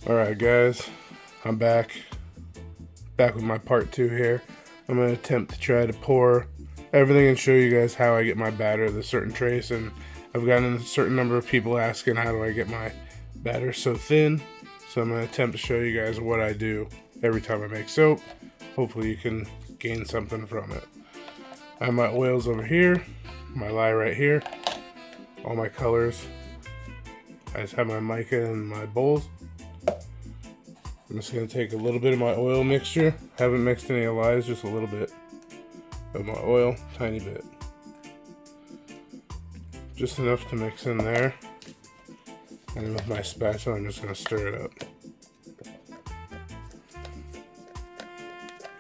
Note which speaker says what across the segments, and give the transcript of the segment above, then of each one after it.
Speaker 1: Alright guys, I'm back with my part 2 here. I'm going to attempt to try to pour everything and show you guys how I get my batter with a certain trace, and I've gotten a certain number of people asking how do I get my batter so thin, so I'm going to attempt to show you guys what I do every time I make soap. Hopefully you can gain something from it. I have my oils over here, my lye right here, all my colors. I just have my mica and my bowls. I'm just going to take a little bit of my oil mixture. Haven't mixed any lyes, just a little bit of my oil, tiny bit. Just enough to mix in there. And with my spatula, I'm just going to stir it up.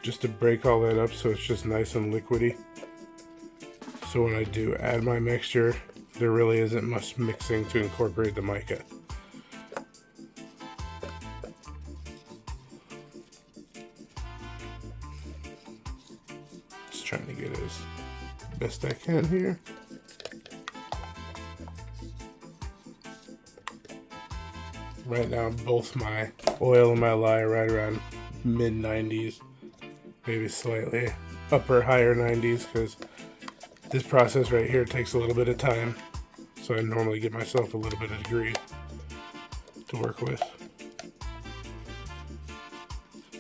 Speaker 1: Just to break all that up so it's just nice and liquidy. So when I do add my mixture, there really isn't much mixing to incorporate the mica. Trying to get as best I can here. Right now, both my oil and my lye are right around mid 90s, maybe slightly upper higher 90s, because this process right here takes a little bit of time. So I normally give myself a little bit of degree to work with.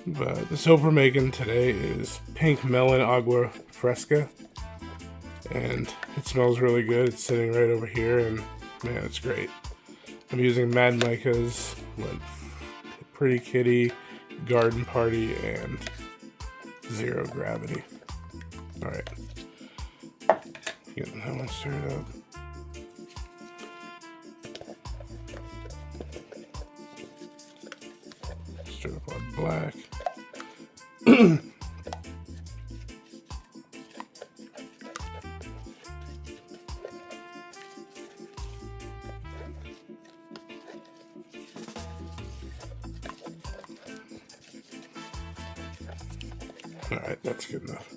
Speaker 1: But the soap we're making today is Pink Melon Agua Fresca, and it smells really good. It's sitting right over here, and man, it's great. I'm using Mad Mica's Pretty Kitty, Garden Party, and Zero Gravity. Alright, getting that one stirred up. Stir up our black. Alright, that's good enough.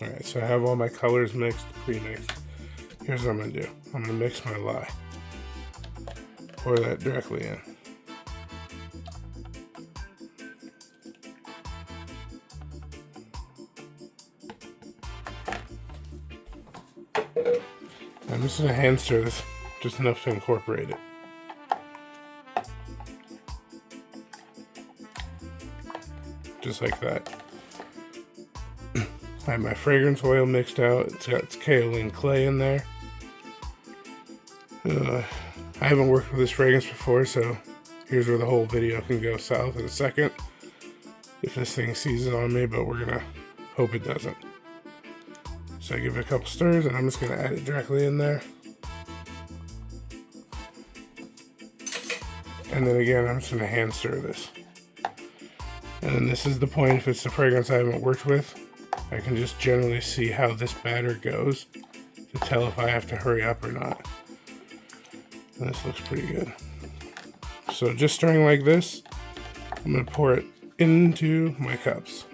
Speaker 1: Alright, so I have all my colors mixed, pre-mixed. Here's what I'm going to do. I'm going to mix my lye. Pour that directly in. I'm just going to hand stir this just enough to incorporate it. Just like that. I have my fragrance oil mixed out. It's got kaolin clay in there. I haven't worked with this fragrance before, so here's where the whole video can go south in a second if this thing seizes on me, but we're gonna hope it doesn't. So I give it a couple stirs, and I'm just gonna add it directly in there. And then again, I'm just gonna hand stir this. And then this is the point, if it's the fragrance I haven't worked with, I can just generally see how this batter goes to tell if I have to hurry up or not. And this looks pretty good. So just stirring like this, I'm going to pour it into my cups.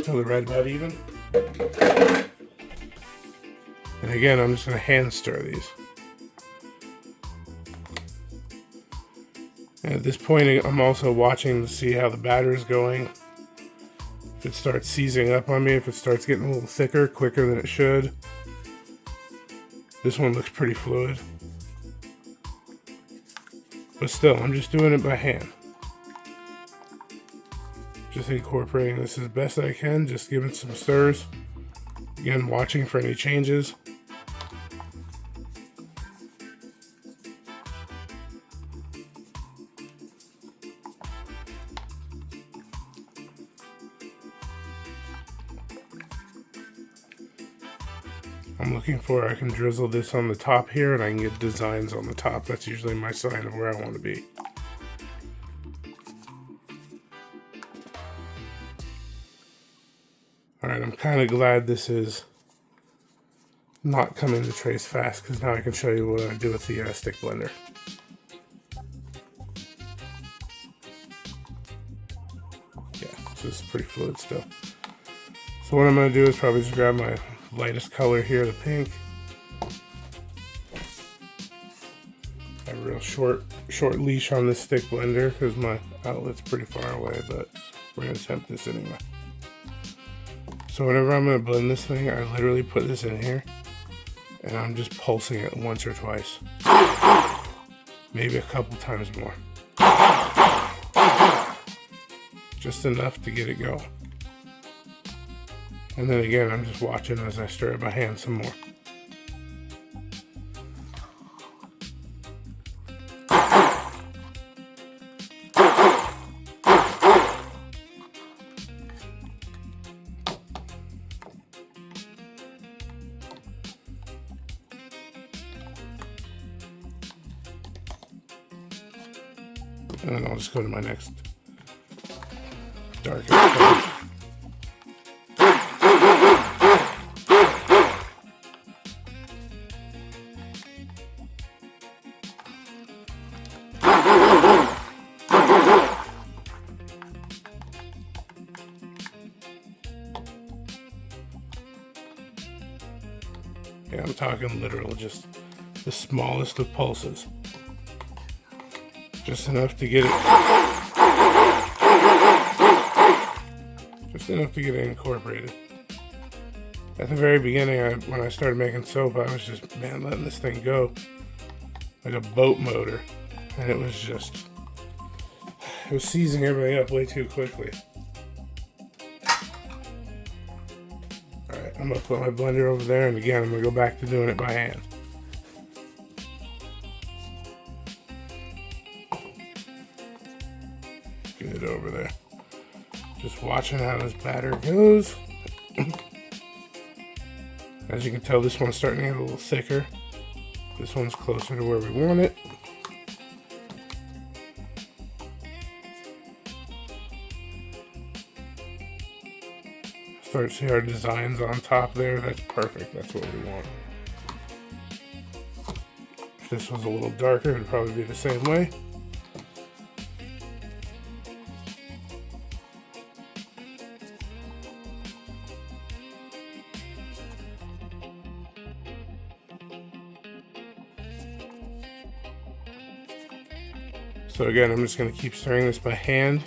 Speaker 1: Till they're right about even. And again, I'm just going to hand stir these. And at this point, I'm also watching to see how the batter is going. If it starts seizing up on me, if it starts getting a little thicker, quicker than it should. This one looks pretty fluid. But still, I'm just doing it by hand. Just incorporating this as best I can, just giving some stirs. Again, watching for any changes. I'm looking for, I can drizzle this on the top here and I can get designs on the top. That's usually my sign of where I want to be. Alright, I'm kind of glad this is not coming to trace fast, because now I can show you what I do with the stick blender. Yeah, so this is pretty fluid still. So what I'm going to do is probably just grab my lightest color here, the pink. I have a real short leash on this stick blender because my outlet's pretty far away, but we're going to attempt this anyway. So whenever I'm going to blend this thing, I literally put this in here and I'm just pulsing it once or twice. Maybe a couple times more. Just enough to get it going. And then again, I'm just watching as I stir it by hand some more. And then I'll just go to my next darker color. Yeah, I'm talking literal, just the smallest of pulses. Just enough to get it, incorporated. At the very beginning, when I started making soap, I was just, man, letting this thing go like a boat motor. And it was seizing everything up way too quickly. Alright, I'm gonna put my blender over there, and again, I'm gonna go back to doing it by hand. Get it over there. Just watching how this batter goes. As you can tell, this one's starting to get a little thicker. This one's closer to where we want it. Start to see our designs on top there. That's perfect. That's what we want. If this was a little darker, it would probably be the same way. So again, I'm just going to keep stirring this by hand.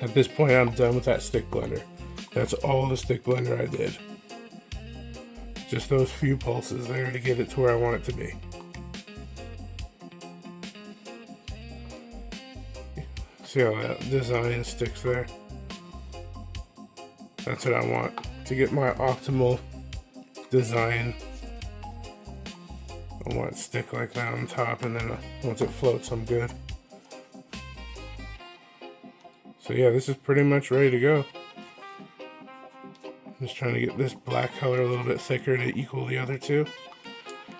Speaker 1: At this point, I'm done with that stick blender. That's all the stick blender I did. Just those few pulses there to get it to where I want it to be. See how that design sticks there? That's what I want to get my optimal design. I want it to stick like that on top, and then once it floats, I'm good. So yeah, this is pretty much ready to go. I'm just trying to get this black color a little bit thicker to equal the other two.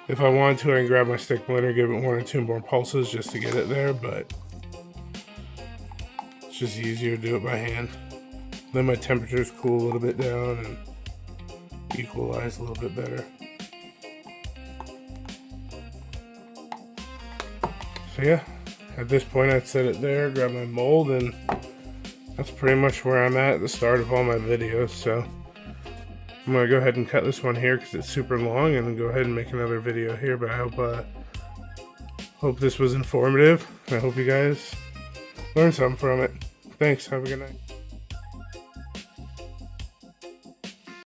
Speaker 1: If I wanted to, I can grab my stick blender, give it 1 or 2 more pulses just to get it there, but it's just easier to do it by hand. Then my temperatures cool a little bit down and equalize a little bit better. So yeah, at this point I'd set it there, grab my mold, and that's pretty much where I'm at the start of all my videos. So I'm going to go ahead and cut this one here because it's super long, and then go ahead and make another video here. But I hope this was informative. I hope you guys learned something from it. Thanks, have a good night.